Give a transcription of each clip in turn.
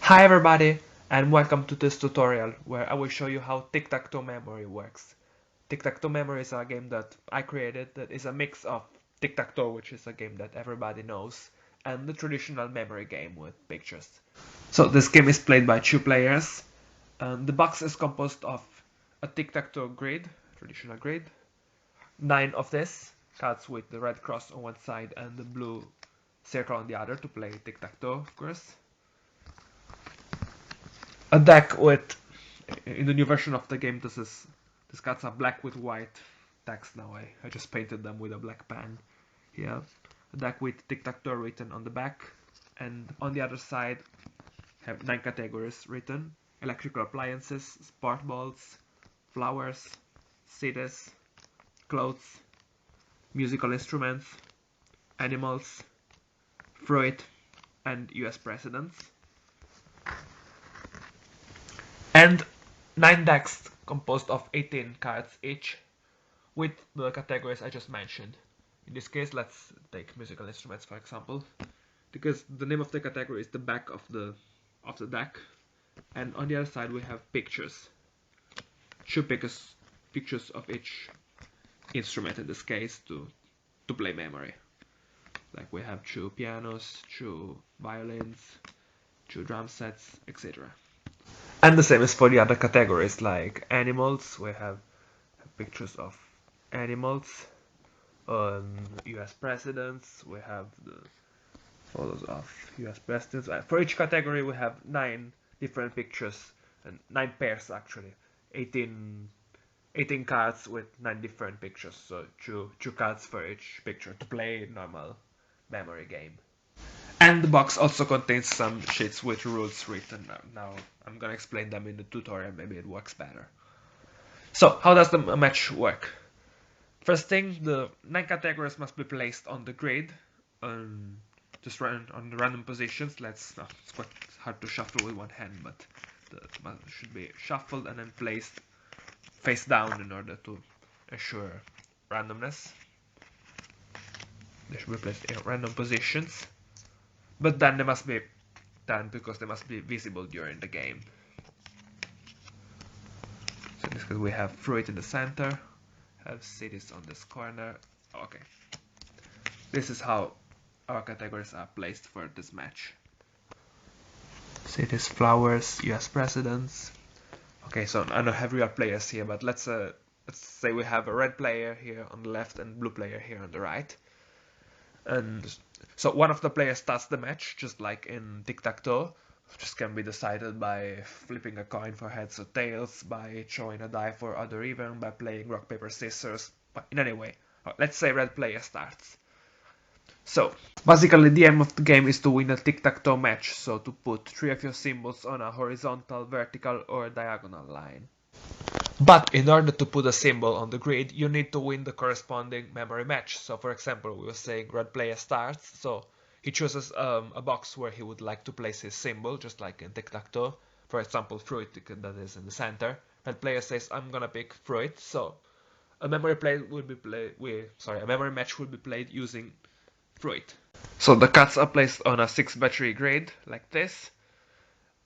Hi everybody, and welcome to this tutorial where I will show you how tic-tac-toe memory works. Tic-tac-toe memory is a game that I created that is a mix of tic-tac-toe, which is a game that everybody knows, and the traditional memory game with pictures. So this game is played by two players, and the box is composed of a tic-tac-toe grid, traditional grid, 9 of this, cards with the red cross on one side and the blue circle on the other to play tic-tac-toe, of course. A deck with, in the new version of the game, this cards are black with white text now. I just painted them with a black pen here. A deck with tic-tac-toe written on the back, and on the other side have 9 categories written: electrical appliances, sport balls, flowers, cities, clothes, musical instruments, animals, fruit, and US presidents. And 9 decks composed of 18 cards each, with the categories I just mentioned. In this case, let's take musical instruments for example, because the name of the category is the back of the deck, and on the other side we have pictures. Two pictures of each instrument in this case to play memory. Like we have two pianos, two violins, two drum sets, etc. And the same is for the other categories, like animals. We have pictures of animals, US presidents. We have the photos of US presidents. For each category we have 9 different pictures, and 9 pairs actually. 18 cards with 9 different pictures, so two cards for each picture to play normal memory game. And the box also contains some sheets with rules written. Now I'm gonna explain them in the tutorial, maybe it works better. So how does the match work? First thing, the 9 categories must be placed on the grid, just on the random positions. It's quite hard to shuffle with one hand, but it should be shuffled and then placed face down in order to ensure randomness. They should be placed in random positions, but then they must be done because they must be visible during the game. So in this case we have fruit in the center, have cities on this corner. Okay, this is how our categories are placed for this match. Cities, flowers, US presidents. Okay, so I don't have real players here, but let's say we have a red player here on the left and blue player here on the right. And so one of the players starts the match, just like in tic-tac-toe. This can be decided by flipping a coin for heads or tails, by throwing a die for odd or even, by playing rock, paper, scissors, but in any way. Let's say red player starts. So, basically the aim of the game is to win a tic-tac-toe match, so to put 3 of your symbols on a horizontal, vertical or diagonal line. But in order to put a symbol on the grid, you need to win the corresponding memory match. So for example, we were saying red player starts, so he chooses a box where he would like to place his symbol, just like in tic-tac-toe. For example, fruit, that is in the center. Red player says, I'm gonna pick fruit, so a memory a memory match will be played using fruit. So the cards are placed on a 6 battery grid, like this.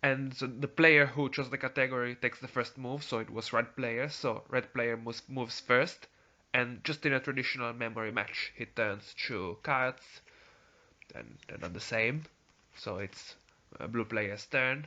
And so the player who chose the category takes the first move, so it was red player, so red player moves first, and just in a traditional memory match, he turns 2 cards, and they're not the same, so it's a blue player's turn.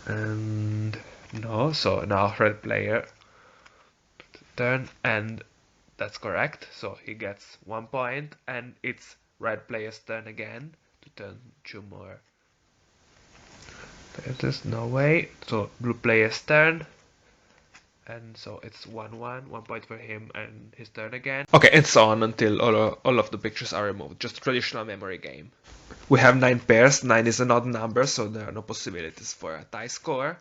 And no, so now red player turn, and that's correct, so he gets 1 point, and it's red player's turn again to turn 2 more. There's no way. So blue player's turn, and so it's 1-1, 1 point for him and his turn again. Okay, and so on until all of the pictures are removed. Just a traditional memory game. We have 9 pairs. 9 is an odd number, so there are no possibilities for a tie score.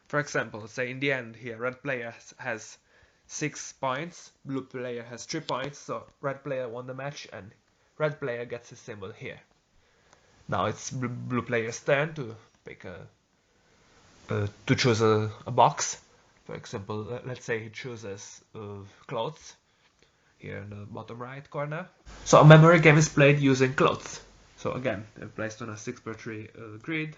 For example, say in the end here, red player has 6 points, blue player has 3 points, so red player won the match and red player gets his symbol here. Now it's blue player's turn to pick to choose a box. For example, let's say he chooses clothes here in the bottom right corner. So a memory game is played using clothes. So again, they're placed on a 6x3 grid,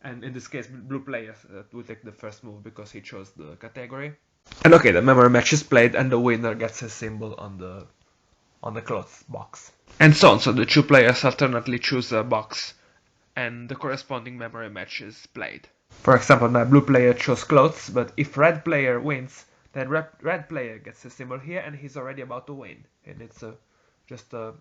and in this case, blue player will take the first move because he chose the category. And okay, the memory match is played, and the winner gets a symbol on the clothes box. And so on. So the two players alternately choose a box, and the corresponding memory match is played. For example, now blue player chose clothes, but if red player wins, then red player gets a symbol here, and he's already about to win, and it's just a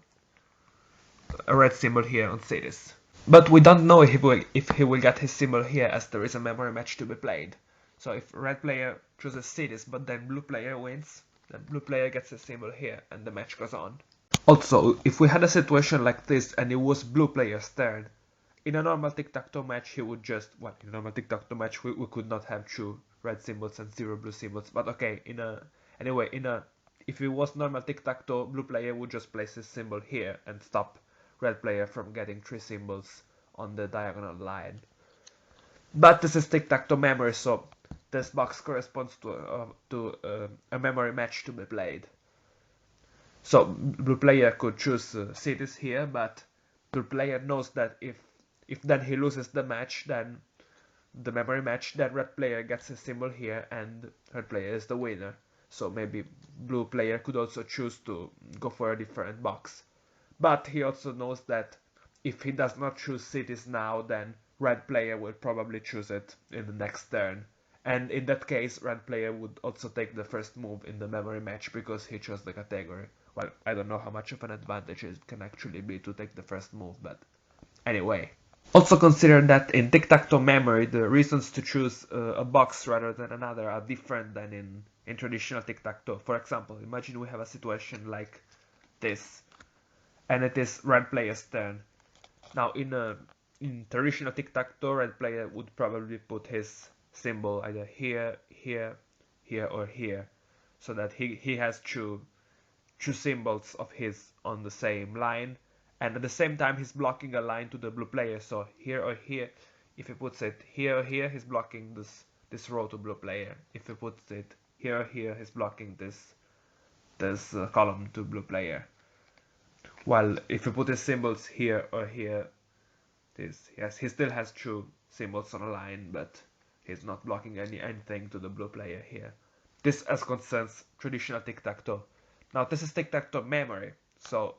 red symbol here on cities. But we don't know if he will get his symbol here, as there is a memory match to be played. So if red player chooses cities, but then blue player wins, then blue player gets a symbol here, and the match goes on. Also, if we had a situation like this and it was blue player's turn, in a normal tic-tac-toe match he would just, well, in a normal tic-tac-toe match we could not have 2 red symbols and 0 blue symbols, but okay, if it was normal tic-tac-toe, blue player would just place his symbol here and stop red player from getting 3 symbols on the diagonal line. But this is tic-tac-toe memory, so this box corresponds to a memory match to be played. So blue player could choose cities here, but blue player knows that if then he loses the match, then the memory match, then red player gets a symbol here and red player is the winner. So maybe blue player could also choose to go for a different box. But he also knows that if he does not choose cities now, then red player will probably choose it in the next turn. And in that case, red player would also take the first move in the memory match because he chose the category. Well, I don't know how much of an advantage it can actually be to take the first move, but anyway. Also consider that in tic-tac-toe memory, the reasons to choose a box rather than another are different than in traditional tic-tac-toe. For example, imagine we have a situation like this, and it is red player's turn. Now, in traditional tic-tac-toe, red player would probably put his symbol either here, here, here, or here, so that he has two symbols of his on the same line, and at the same time he's blocking a line to the blue player, so here or here. If he puts it here or here, he's blocking this row to blue player. If he puts it here or here, he's blocking this column to blue player. While if he put his symbols here or here, he still has 2 symbols on a line, but he's not blocking anything to the blue player here. This as concerns traditional tic-tac-toe. Now this is tic-tac-toe memory, so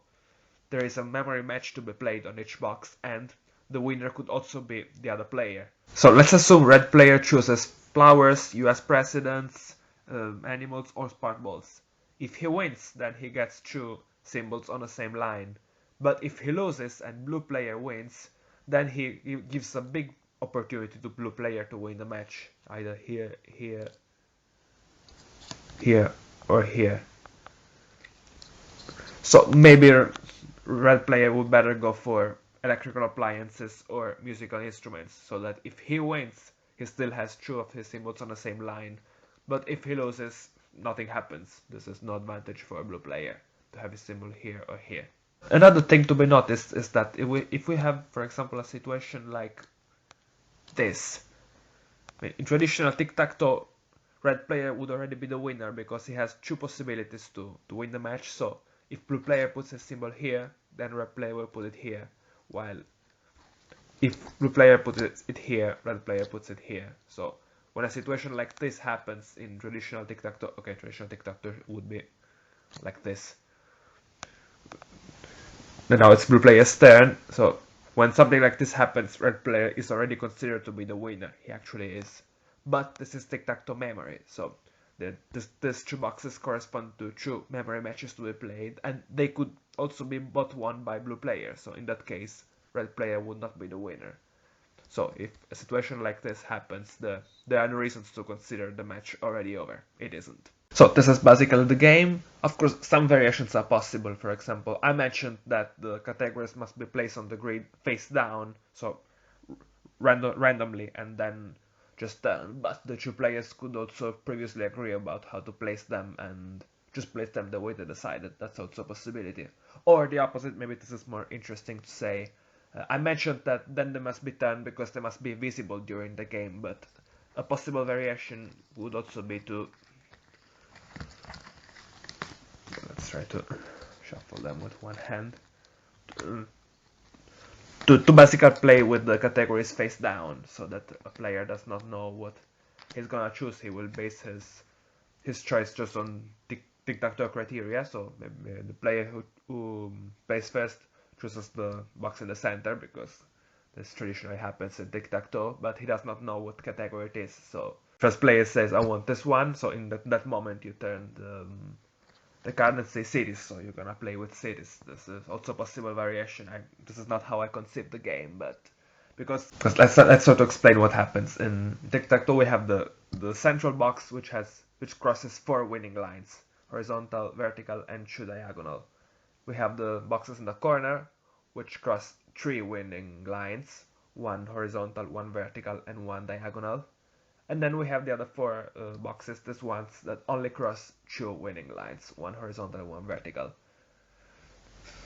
there is a memory match to be played on each box, and the winner could also be the other player. So let's assume red player chooses flowers, US presidents, animals, or spark balls. If he wins, then he gets 2 symbols on the same line. But if he loses and blue player wins, then he gives a big opportunity to blue player to win the match, either here, here, here, or here. So maybe red player would better go for electrical appliances or musical instruments, so that if he wins, he still has 2 of his symbols on the same line. But if he loses, nothing happens. This is no advantage for a blue player to have his symbol here or here. Another thing to be noticed is that if we have, for example, a situation like this, in traditional tic-tac-toe, red player would already be the winner because he has 2 possibilities to win the match. So if blue player puts his symbol here, then red player will put it here, while if blue player puts it here, red player puts it here. So when a situation like this happens in traditional tic-tac-toe, okay, traditional tic-tac-toe would be like this. And now it's blue player's turn, so when something like this happens, red player is already considered to be the winner. He actually is. But this is tic-tac-toe memory, so these 2 boxes correspond to 2 memory matches to be played, and they could also be both won by blue player, so in that case, red player would not be the winner. So if a situation like this happens, there are no reasons to consider the match already over. It isn't. So this is basically the game. Of course, some variations are possible. For example, I mentioned that the categories must be placed on the grid face down, so randomly, and then just but the 2 players could also previously agree about how to place them and just place them the way they decided. That's also a possibility. Or the opposite, maybe this is more interesting to say. I mentioned that then they must be turned because they must be visible during the game, but a possible variation would also be to... Let's try to shuffle them with one hand. to basically play with the categories face down, so that a player does not know what he's gonna choose. He will base his choice just on tic-tac-toe criteria. So maybe the player who plays first chooses the box in the center, because this traditionally happens in tic-tac-toe, but he does not know what category it is. So first player says, I want this one, so in that moment you turn the card and say cities, so you're gonna play with cities. This is also a possible variation. This is not how I conceive the game, but because let's sort of explain what happens. In tic-tac-toe we have the central box which crosses 4 winning lines: horizontal, vertical, and 2 diagonal. We have the boxes in the corner which cross 3 winning lines: 1 horizontal, 1 vertical, and 1 diagonal. And then we have the other 4 boxes, these ones that only cross 2 winning lines: 1 horizontal and 1 vertical.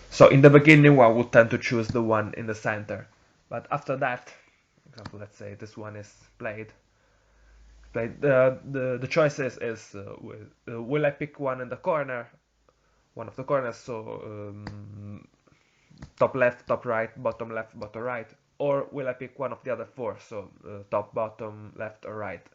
So in the beginning one would tend to choose the one in the center, but after that, for example, let's say this one is played. The choices is will I pick one in the corner, one of the corners, so top left, top right, bottom left, bottom right, or will I pick one of the other 4, so top, bottom, left, or right.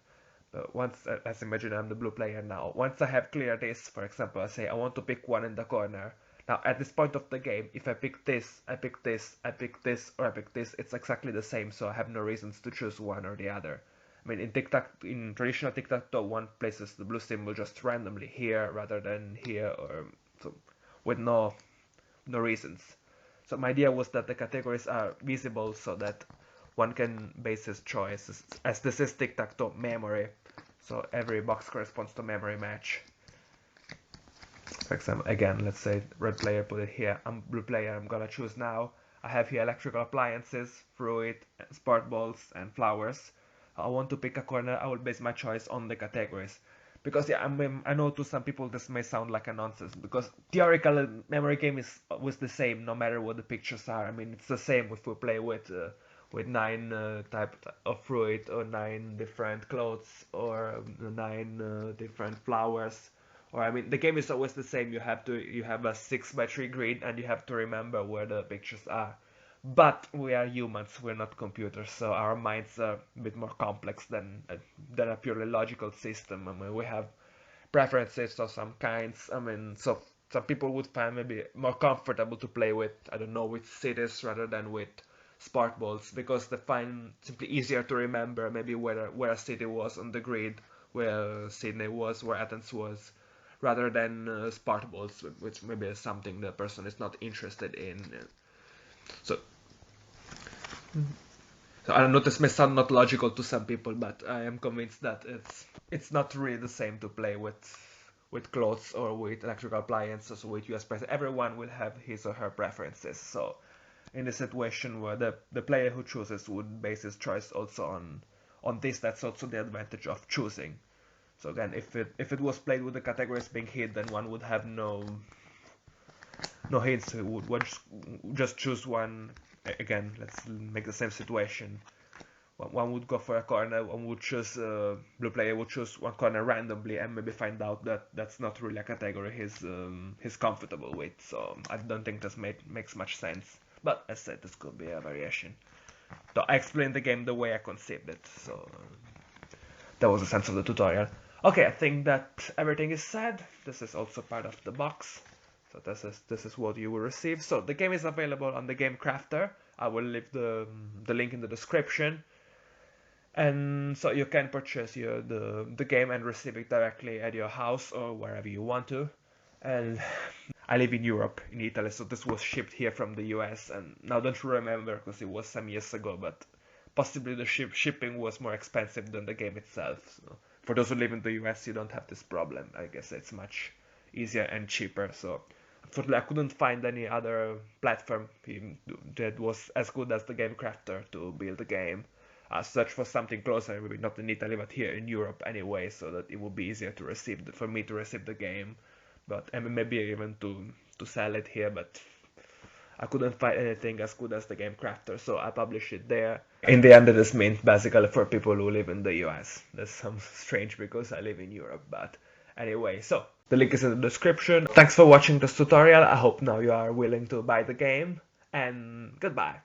Let's imagine I'm the blue player now. Once I have cleared this, for example, I say I want to pick one in the corner. Now at this point of the game, if I pick this, I pick this, I pick this, or I pick this, it's exactly the same, so I have no reasons to choose one or the other. I mean, in traditional tic-tac-toe, one places the blue symbol just randomly here rather than here, or so, with no reasons. So my idea was that the categories are visible so that one can base his choices, as this is tic-tac-toe memory, so every box corresponds to memory match. For example, again, let's say red player put it here, I'm blue player, I'm gonna choose now. I have here electrical appliances, fruit, sport balls, and flowers. I want to pick a corner, I will base my choice on the categories. Because yeah, I know to some people this may sound like a nonsense, because theoretical memory game is always the same no matter what the pictures are. I mean, it's the same if we play with 9 type of fruit, or 9 different clothes, or 9 different flowers. Or I mean, the game is always the same. You have a 6x3 grid, and you have to remember where the pictures are. But we are humans, we're not computers, so our minds are a bit more complex than a purely logical system. I mean, we have preferences of some kinds. I mean, so some people would find maybe more comfortable to play with, I don't know, with cities rather than with spark balls, because they find simply easier to remember maybe where a city was on the grid, where Sydney was, where Athens was, rather than spark balls, which maybe is something the person is not interested in. So So I don't know, this may sound not logical to some people, but I am convinced that it's not really the same to play with clothes or with electrical appliances or with USB. Everyone will have his or her preferences. So in a situation where the player who chooses would base his choice also on this, that's also the advantage of choosing. So again, if it was played with the categories being hid, then one would have no hints. He would just choose one. Again, let's make the same situation. One would go for a corner, one would choose, blue player would choose one corner randomly and maybe find out that that's not really a category he's comfortable with. So I don't think this makes much sense. But as said, this could be a variation. So I explained the game the way I conceived it. So that was the sense of the tutorial. Okay, I think that everything is said. This is also part of the box. So this is what you will receive. So the game is available on the Game Crafter. I will leave the link in the description. And so you can purchase the game and receive it directly at your house or wherever you want to. And I live in Europe, in Italy, so this was shipped here from the US. And now don't remember because it was some years ago, but possibly the shipping was more expensive than the game itself. So for those who live in the US, you don't have this problem. I guess it's much easier and cheaper. So unfortunately, I couldn't find any other platform that was as good as the Game Crafter to build the game. I searched for something closer, maybe not in Italy, but here in Europe anyway, so that it would be easier to for me to receive the game, but and maybe even to sell it here. But I couldn't find anything as good as the Game Crafter, so I published it there. In the end, this means basically for people who live in the US. That sounds strange because I live in Europe, but anyway, so the link is in the description. Thanks for watching this tutorial. I hope now you are willing to buy the game, and goodbye.